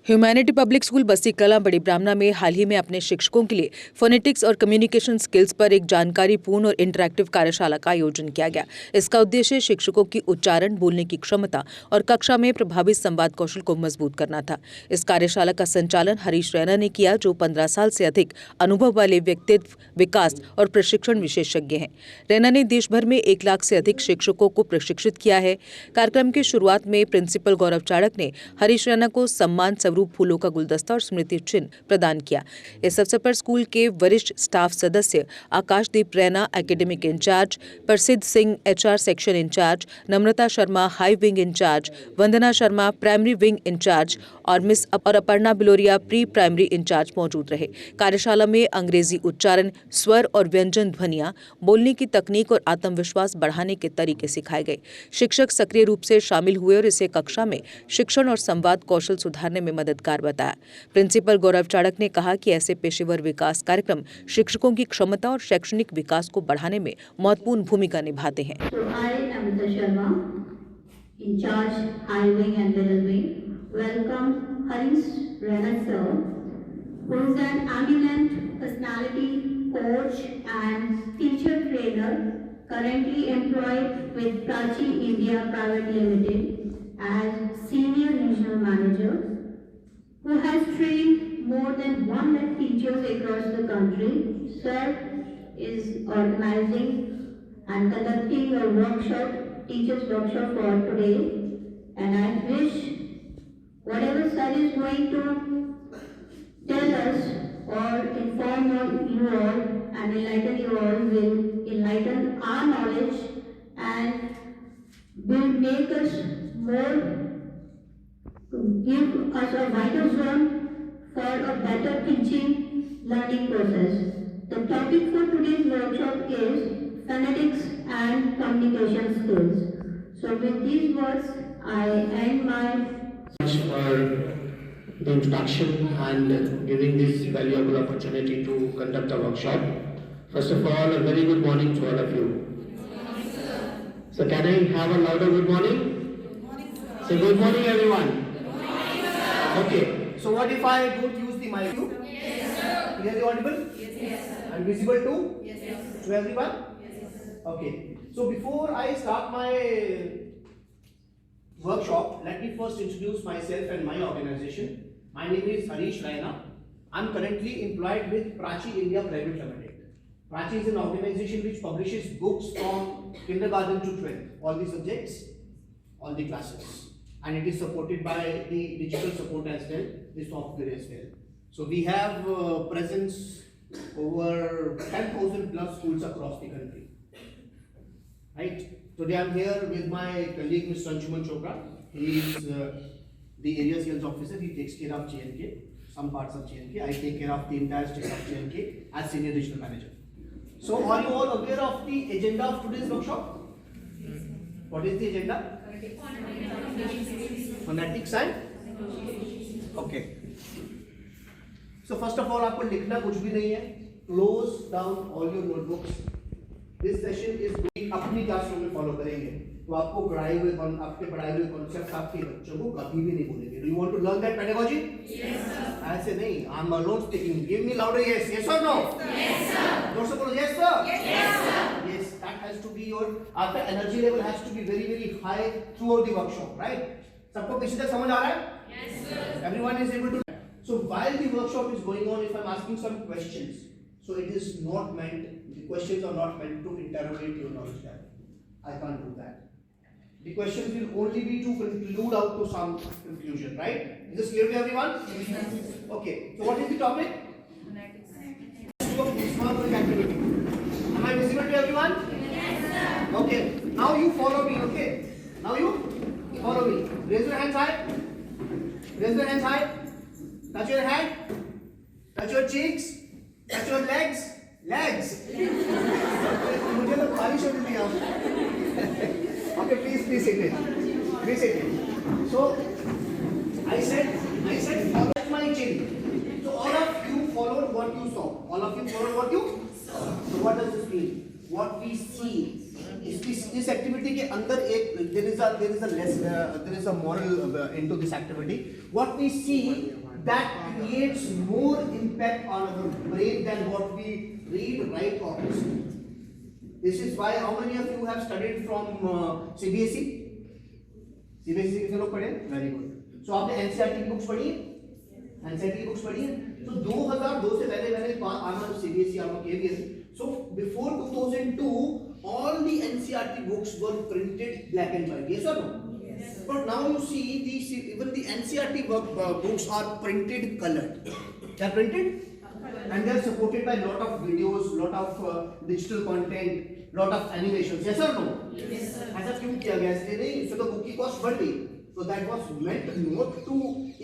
Humanity public school बस्ती कलां बड़ी ब्राह्मणा में हाल ही में अपने शिक्षकों के लिए फोनेटिक्स और कम्युनिकेशन स्किल्स पर एक जानकारीपूर्ण और इंटरैक्टिव कार्यशाला का आयोजन किया गया। इसका उद्देश्य शिक्षकों की उच्चारण, बोलने की क्षमता और कक्षा में प्रभावी संवाद कौशल को मजबूत करना था। इस कार्यशाला का संचालन हरीश रैना ने किया, जो 15 साल से अधिक अनुभव वाले व्यक्तित्व विकास और प्रशिक्षण विशेषज्ञ हैं। रैना ने देश भर में 1 लाख से अधिक शिक्षकों को प्रशिक्षित किया है। कार्यक्रम की शुरुआत में प्रिंसिपल गौरव चाणक ने हरीश रैना को सम्मान स्वरूप फूलों का गुलदस्ता और स्मृति चिन्ह प्रदान किया। इस अवसर पर स्कूल के वरिष्ठ स्टाफ सदस्य आकाशदीप Raina academic in charge, Prasiddh Singh HR section in charge, Namrata Sharma high wing in charge, Vandana Sharma primary wing in charge और miss Aparna Biloria pre primary in charge मौजूद रहे। कार्यशाला में अंग्रेजी उच्चारण, स्वर और व्यंजन ध्वनियां, बोलने की तकनीक और आत्मविश्वास बढ़ाने के तरीके सिखाए गए। शिक्षक सक्रिय रूप से शामिल हुए और इसे कक्षा में शिक्षण और संवाद कौशल सुधारने में मददगार बताया। प्रिंसिपल गौरव चाणक ने कहा कि ऐसे पेशेवर विकास कार्यक्रम शिक्षकों की क्षमता और शैक्षणिक विकास को बढ़ाने में महत्वपूर्ण भूमिका निभाते हैं। Currently employed with Prachi India Private Limited as Senior Regional Manager, who has trained more than 1 lakh teachers across the country. Sir is organizing and conducting a workshop, teachers workshop for today, and I wish whatever sir is going to tell us or inform you all and enlighten you all will enlighten our knowledge and will make us more, to give us a vital zone for a better teaching learning process. The topic for today's workshop is phonetics and communication skills. So with these words, I end my for the introduction and giving this valuable opportunity to conduct the workshop. First of all, a very good morning to all of you. So can I have a louder good morning? Good morning, sir. Say good morning, everyone. Good morning, sir. Okay. So what if I don't use the mic? Yes, sir. Clearly audible? Yes, sir. And visible too? Yes, sir. To everyone? Yes, sir. Okay. So before I start my workshop, let me first introduce myself and my organization. My name is Harish Raina. I'm currently employed with Prachi India Private Limited. Prachi is an organization which publishes books from kindergarten to 12th, all the subjects, all the classes, and it is supported by the digital support as well, the software as well. So we have presence over 10,000 plus schools across the country. Right? Today I'm here with my colleague Mr. Anshuman Chopra. He is the area sales officer. He takes care of JNK, some parts of JNK. I take care of the entire state of JNK as senior regional manager. So are you all aware of the agenda of today's workshop? What is the agenda? Phonetics and? Okay. So first of all, आपको लिखना कुछ भी नहीं है. Close down all your notebooks. This session is अपनी classroom में follow करेंगे, तो आपको पढ़ाए हुए कॉन्सेप्ट आपके बच्चों को कभी भी नहीं भूलेंगे. Do you want to learn that pedagogy? Yes, sir. ऐसे नहीं, I'm alone speaking. Give me louder yes. Yes or no? Yes, sir. जोर से बोलो yes, sir. Yes, sir. Yes, that has to be your. आपका energy level has to be very very high throughout the workshop, right? सबको किसी तक समझ आ रहा है? Yes, sir. Everyone is able to. So while the workshop is going on, if I'm asking some questions, so it is not meant. The questions are not meant to interrogate your knowledge level. I can't do that. The questions will only be to conclude out to some conclusion, right? Is this clear to everyone? Yes. Okay. So what is the topic? Phonetics. Activity. Am I visible to everyone? Yes, sir. Okay. Now you follow me. Okay. Now you follow me. Raise your hands high. Raise your hands high. Touch your head. Touch your cheeks. Touch your legs. Legs. मुझे तो खाली शब्द दिया. Okay, please sit in. Please sit in. So I said follow my chin. So all of you followed what you saw. All of you followed what you saw. So what does this mean? What we see. इस activity के अंदर एक there is there is a moral into this activity. What we see that creates more impact on our brain than what we read, write or listen. This is why how many of you have studied from CBSE? CBSE कितने लोग पढ़े? Very good. So आपने NCERT की books पढ़ी है? NCERT की books पढ़ी है? तो 2002 से पहले मैंने आना CBSE आना KVS. So before 2002, all the NCERT books were printed black and white. Yes or no? Yes. But now you see these even the NCERT books are printed colored. They are printed and they are supported by lot of videos, lot of digital content, lot of animations. Yes or no? Yes sir. ऐसा क्यों किया गया? इसलिए नहीं, इससे तो book की cost बढ़ गई. So that was meant not to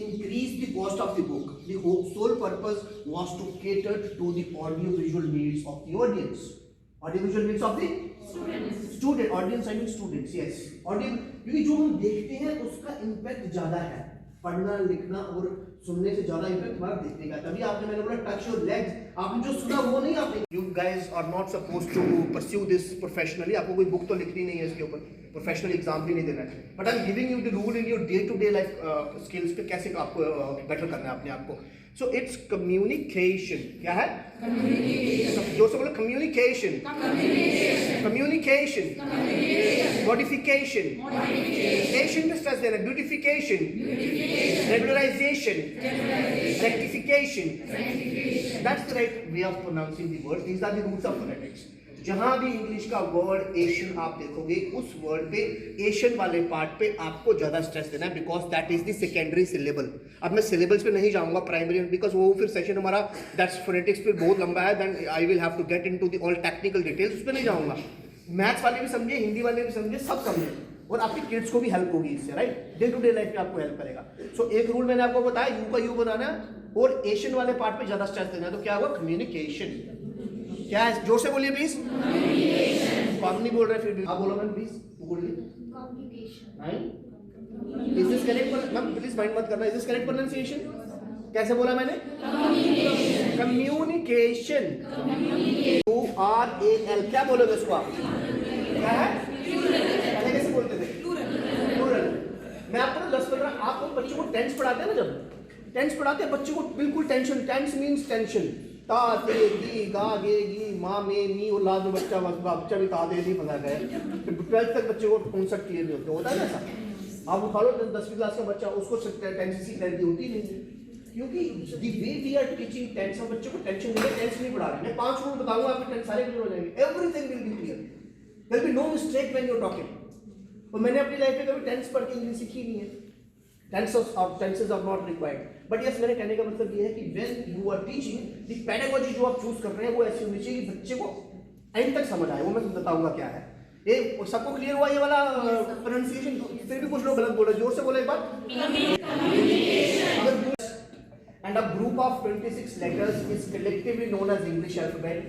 increase the cost of the book. The sole purpose was to cater to the audio-visual needs of the audience. Audio-visual needs of the student. Audience I mean students. Yes. Audio क्योंकि जो हम देखते हैं उसका impact ज़्यादा है. पढ़ना लिखना और सुनने से ज़्यादा impact हमारा देखने का. तभी आपने मैंने बोला touch your legs. आपने जो सुना वो नहीं आपने. You guys are not supposed to pursue this professionally. आपको कोई book तो लिखनी नहीं है इसके ऊपर. प्रोफेशनल एग्जाम भी नहीं देना है. But I am giving you the rule in your day to day life skills पे कैसे आपको बेटर करना है अपने आप को. So it's communication. क्या है? कम्युनिकेशन. जोर से बोलो. कम्युनिकेशन. कम्युनिकेशन. मॉडिफिकेशन. मॉडिफिकेशन पे स्ट्रेस देना. Beautification. Regularization. Rectification. That's the right way of pronouncing the words. These are the rules of phonetics. जहां भी इंग्लिश का वर्ड एशियन आप देखोगे उस वर्ड पे एशियन वाले पार्ट पे आपको ज्यादा स्ट्रेस देना है because that is the secondary syllable. अब मैं सिलेबल्स पे नहीं जाऊंगा प्राइमरी बिकॉज वो फिर सेशन हमारा दैट्स फोनेटिक्स पे बहुत लंबा है. Then I will have to get into the all technical details. उस पे नहीं जाऊंगा. मैथ्स वाले भी समझे, हिंदी वाले भी समझे, सब समझे और आपकी किड्स को भी हेल्प होगी इससे. Right. Day to day life में आपको हेल्प करेगा. सो एक रूल मैंने आपको बताया, यू का यू बनाना और एशियन वाले पार्ट पे ज्यादा स्ट्रेस देना. तो क्या होगा? कम्युनिकेशन. क्या है? जोर से बोलिए प्लीज. आप नहीं बोल रहे फिर भी आप बोलो मैम प्लीज. बोलिए. Communication. Is this correct? Ma'am please mind मत करना. Is this correct pronunciation? कैसे बोला मैंने? कम्युनिकेशन. URAL. क्या बोलोगे उसको आप? क्या है? पहले कैसे बोलते थे? प्लूरल. मैं आपको 10-15 आपको बच्चों को टेंस पढ़ाते हैं ना, जब टेंस पढ़ाते हैं बच्चों को बिल्कुल टेंशन. Tense means tension. ता ते गी गा गे गी माँ में मी और लाज में बच्चा भी ता दे नहीं पता गए. 12th तक बच्चे को कॉन्सेप्ट क्लियर नहीं होते. होता है ना ऐसा? आप उठा लो 10वीं क्लास का बच्चा, उसको टेंस की क्लैरिटी होती नहीं क्योंकि the way we are teaching tense. हम बच्चे को टेंशन नहीं, टेंस नहीं पढ़ा रहे. मैं 5 मिनट बताऊंगा आपके टेंस सारे क्लियर हो जाएंगे. Everything will be clear. There will be no mistake when you are talking. और मैंने अपनी लाइफ में कभी टेंस पढ़ के इंग्लिश सीखी नहीं है. Tenses are not required. But yes, मैंने कहने का मतलब ये है कि when you are teaching, the pedagogy जो आप चूज कर रहे हैं वो ऐसी होनी चाहिए कि बच्चे को एंड तक समझ आए. वो मैं बताऊंगा क्या है. ये सबको क्लियर हुआ ये वाला प्रोनाउंसिएशन? फिर भी कुछ लोग गलत बोल रहे हैं. जोर से बोले एक बार. And a group of 26 letters is collectively known as English alphabet.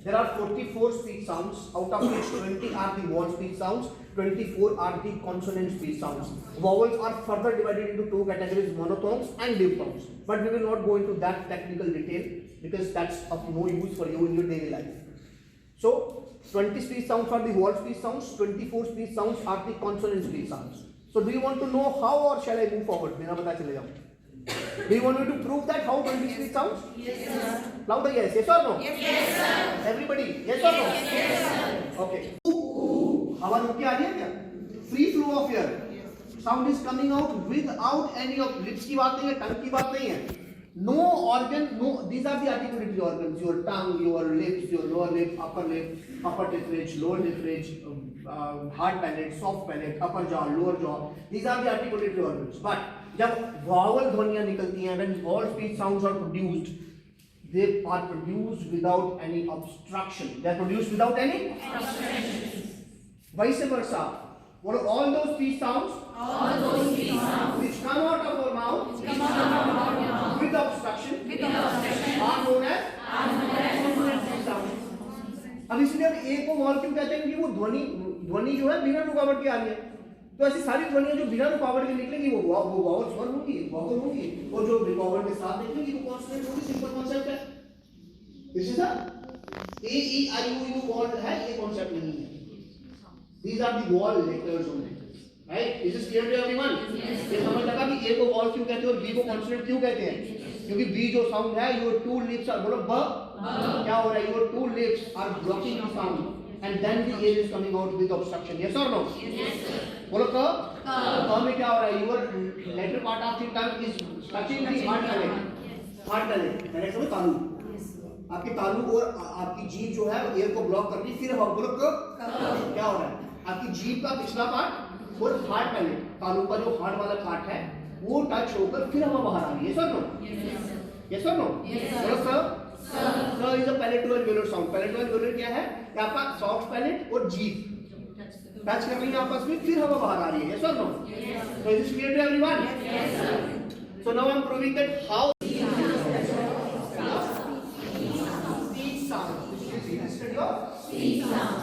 There are 44 speech sounds, out of which 20 are the vowel speech sounds, 24 are the consonant speech sounds. Vowels are further divided into two categories, monophthongs and diphthongs. But we will not go into that technical detail because that's of no use for you in your daily life. So, 20 speech sounds are the vowel speech sounds, 24 speech sounds are the consonant speech sounds. So, do you want to know how or shall I move forward? मेरा पता चले जाऊँ. Do you want me to prove that how 20 speech sounds? Yes, sir. Louder, yes. Yes or no? Yes, sir. Everybody, yes or no? Yes, sir. Okay. आवाज उनकी आ रही है क्या? Free flow of air. Sound is coming out without any of lips की बात नहीं है, tongue की बात नहीं है. No organ, no. These are the articulatory organs. Your tongue, your lips, your lower lip, upper teeth ridge, lower teeth ridge, hard palate, soft palate, upper jaw, lower jaw. These are the articulatory organs. But जब vowel ध्वनियां निकलती हैं, when vowel speech sounds are produced, they are produced without any obstruction. They are produced without any obstruction. Vice versa. What are all those speech sounds? All those speech sounds which come out of our mouth, with obstruction, are known as consonant speech sounds. अब इसलिए अब एक को vowel क्यों कहते हैं? क्योंकि वो ध्वनि जो है बिना रुकावट के आ रही है. तो ऐसी सारी ध्वनियां जो बिना रुकावट के निकलेंगी वो वावल स्वर होंगी, वावल होंगी, और जो रुकावट के साथ निकलेंगी वो कॉन्सोनेंट होंगी. सिंपल कॉन्सेप्ट है. This is A E I O U vowel है, ये कॉन्सेप्ट नहीं है. These are the vowel letters only. Right? Is this clear to everyone? ये समझ लगा कि ए को वॉल क्यों कहते हैं और बी को कॉन्सोनेंट क्यों कहते हैं? क्योंकि बी जो साउंड है, योर टू लिप्स आर, बोलो ब, क्या हो रहा है? Your two lips are blocking the sound and then the air is coming out with obstruction. Yes or no? Yes sir. बोलो क में क्या हो रहा है? Your lateral part of the tongue is touching the hard palate. Hard palate. Palate में तालू. आपके तालू और आपकी जीभ जो है वो एयर को ब्लॉक करती है. फिर हम बोलो क क्या हो रहा है? आपकी जीभ का पिछला पार्ट और हार्ड पैलेट, तालू का जो हार्ड वाला पार्ट है वो टच होकर फिर हवा बाहर आ रही है. Yes or no? Yes or no? बोलो क is a palatal velar sound. Palatal velar क्या है? आपका सॉफ्ट पैलेट और जीभ टच कर रही है आपस में, फिर हवा बाहर आ रही है. Yes or no? So is this clear to everyone? Yes sir. So now I am proving that how speech sound. Study of speech sound.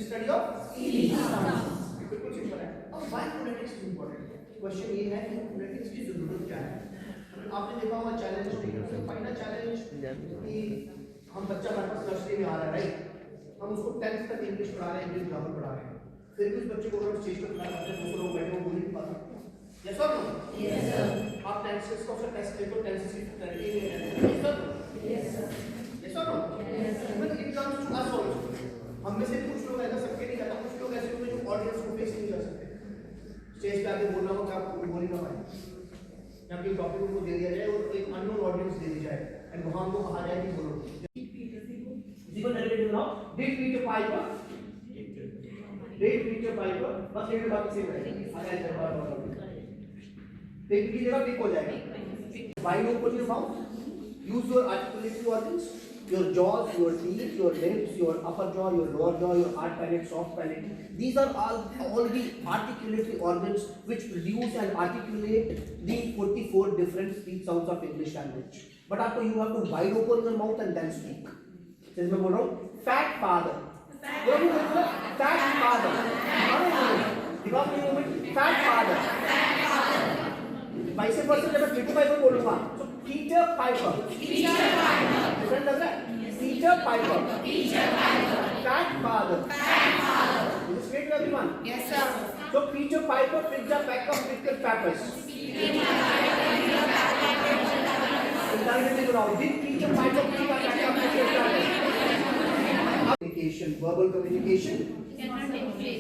Study of speech sound. बिल्कुल सिंपल है. अब why phonetics is important? Question ये है कि phonetics की जरूरत क्या है? आपने देखा होगा चैलेंज, फाइनल चैलेंज कि हम बच्चा हमारे पास नर्सरी में आ रहा है, राइट? हम उसको 10th तक इंग्लिश पढ़ा रहे हैं, इंग्लिश ग्रामर पढ़ा रहे हैं, फिर भी उस बच्चे को अगर स्टेज पर खड़ा करते हैं 200 लोग बैठे हो बोल नहीं पाता. यस और नो? Yes sir. आप टेंसेस का टेस्ट देखो, टेंसेस की क्लैरिटी नहीं है. यस और नो? Yes sir. यस और नो? Yes sir. मतलब it comes to us also. हम में से कुछ लोग ऐसा सबके नहीं करता, कुछ लोग ऐसे होंगे जो ऑडियंस को फेस नहीं कर सकते. स्टेज पे आके बोलना हो क्या आपको बोल ही ना पाए, या फिर टॉपिक उनको दे दिया जाए और एक अननोन ऑडियंस दे दी जाए एंड वहां हमको कहा जाए कि बोलो. जीवन narrative now did Peter Piper, did Peter Piper, बस एक बात से है आगे जवाब पिक की जगह पिक हो जाएगा. Wide open your mouth, use your articulatory organs, your jaws, your teeth, your lips, your upper jaw, your lower jaw, your hard palate, soft palate. These are all the articulatory organs which produce and articulate the 44 different speech sounds of English language. But after you have to wide open your mouth and then speak. जैसे मैं बोल रहा हूँ, fat father. Fat father. दिमाग में movement, fat father. Vice versa जब मैं Peter Piper बोलूँगा, तो Peter Piper. डिफरेंट लग रहा है? Peter Piper. Fat father. Is this clear to everyone? Yes sir. So Peter Piper picked a pack of pickled peppers. Did Peter Piper pick a pack of pickled peppers? Communication, verbal communication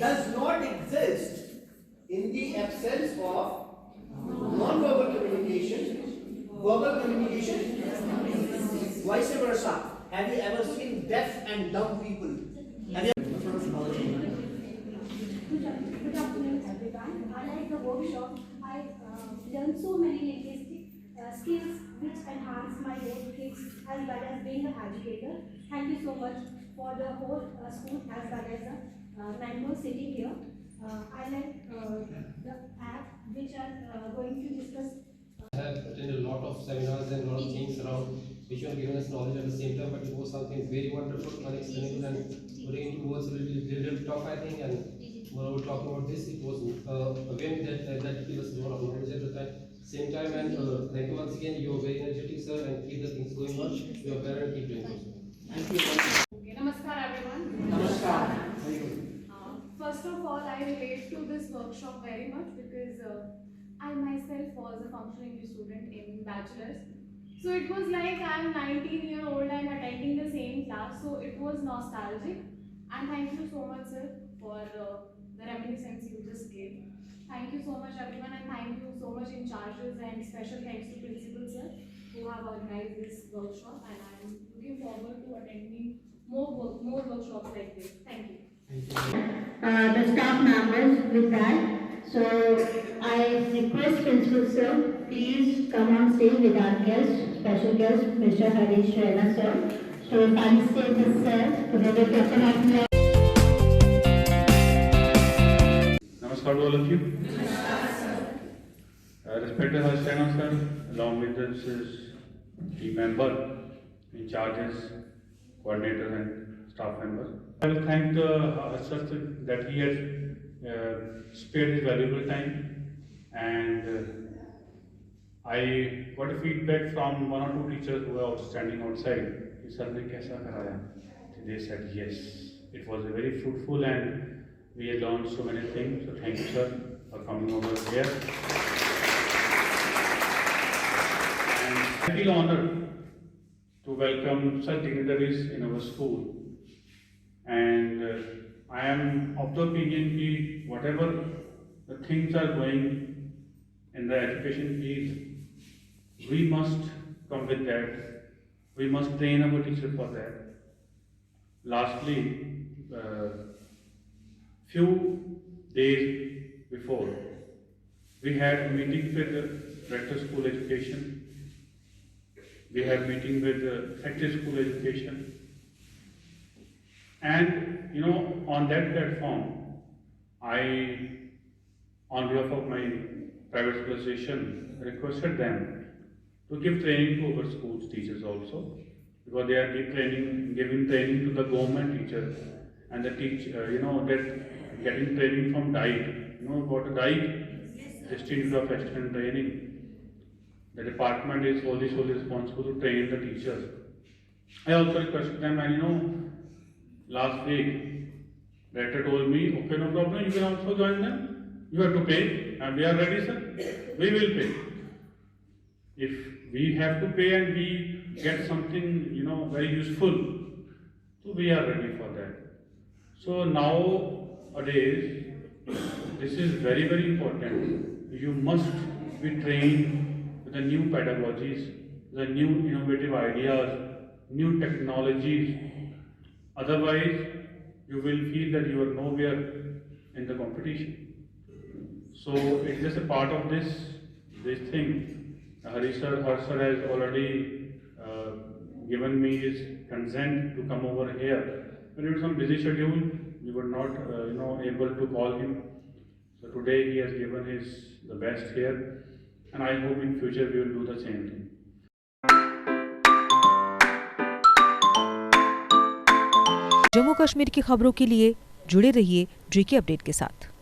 does not exist in the absence of non-verbal communication. Verbal communication, vice versa. Have you ever seen deaf and dumb people? Have you Good afternoon, everyone. I like the workshop. I learned so many linguistic skills which enhance my work skills as well as being an educator. Thank you so much for the whole school as well as the members sitting here. I like the app which are going to discuss. I have attended a lot of seminars and a lot of things around which have given us knowledge at the same time, but it was something very wonderful, unexplainable, and putting into words a little tough, I think. And when we were talking about this, it was again that gave us a lot of knowledge at the time. Same time, and thank you once again. You are very energetic, sir, and keep the things going on. You are better and keep doing it. Thank you. Okay, namaskar everyone. Namaskar. Very good. First of all, I relate to this workshop very much because I myself was a functional English student in bachelor's. So it was like I'm 19-year-old and attending the same class, so it was nostalgic. And thank you so much, sir, for the reminiscence you just gave. Thank you so much, everyone, and thank you so much in charges, and special thanks to principal sir who have organized this workshop. And I'm looking forward to attending more workshops like this. Thank you. The staff members with that. So I request Principal Sir, please come on stage with our guest, special guest, Mr. Harish Rana Sir. So thanks to the sir, together with Captain. Namaskar to all of you. Respected Harish Rana Sir, along with his team member, in charges, coordinators and staff members. I will thank sir that he has. Spared his valuable time and I got a feedback from one or two teachers who were standing outside. Sir ने कैसा कराया? They said yes. It was very fruitful and we had learned so many things. So thank you, sir, for coming over here. And I feel honored to welcome such dignitaries in our school. And I am of the opinion that whatever the things are going in the education field, we must come with that. We must train our teachers for that. Lastly, few days before, we had a meeting with the Director School Education. We had meeting with the Secretary School Education. And on that platform, I, on behalf of my private school association, requested them to give training to our schools teachers also, because they are giving training to the government teachers, and the that getting training from DITE. About the DITE, Institute of External Training. The department is solely responsible to train the teachers. I also requested them, and last week, director told me, okay, no problem, you can also join them. You have to pay, and we are ready, sir. We will pay. If we have to pay and we get something, very useful, so we are ready for that. So nowadays, this is very, very important. You must be trained with the new pedagogies, the new innovative ideas, new technologies. Otherwise, you will feel that you are nowhere in the competition. So it's just a part of this thing. Harsh sir has already given me his consent to come over here. But due to some busy schedule, we were not, able to call him. So today he has given the best here, and I hope in future we will do the same thing. Jammu Kashmir की खबरों के लिए जुड़े रहिए GK update के साथ।